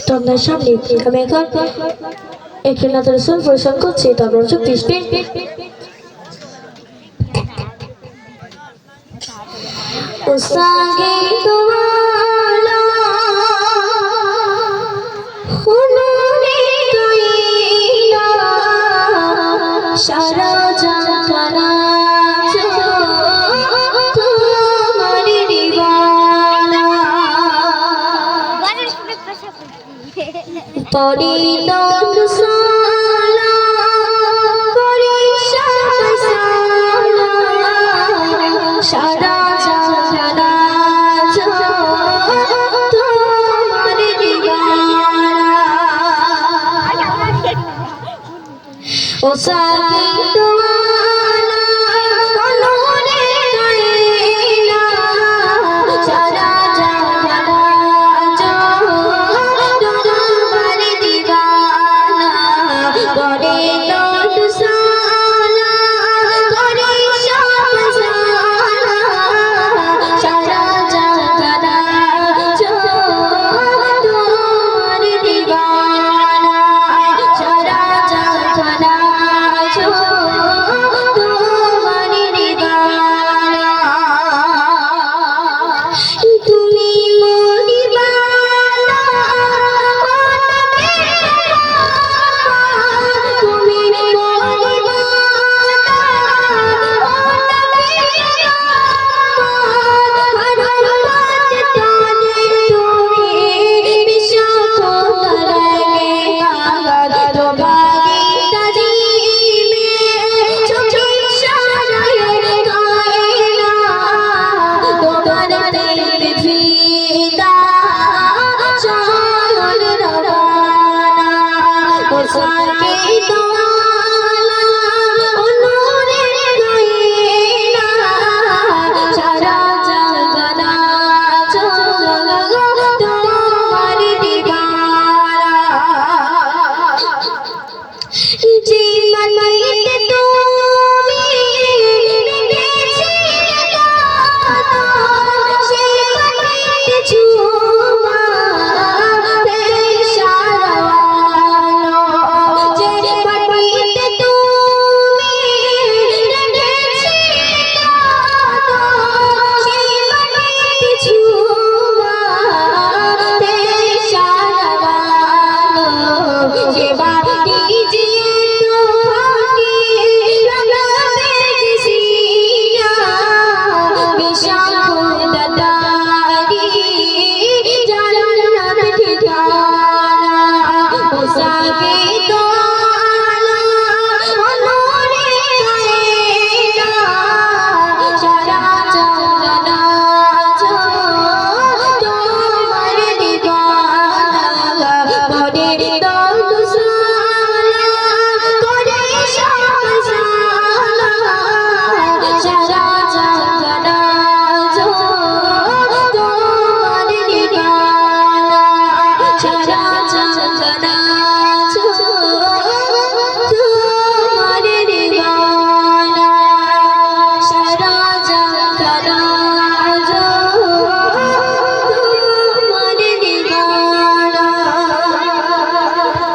তো আপনার সামনে আমি এখন একটি নাথ রসুল পরিশ্রম করছি, তো আপনার চোখ দৃষ্টি উসাগে তোমালা হুনুরে কইলা সারা জাহানা তোমার দিওয়ানা পরিত সালা করি সালা সারা জাহানা তোমার দিওয়ানা ও সাকি তোমালা হুনুরে কইলা সারা জাহানা তোমার দিওয়ানা করে তো সালা করে সালা সারা জাহানা তোমার দিওয়ানা সারা জাহানা তোমার দিওয়ানা তুমি মনিবালা তুমি মনিবালা Sorry.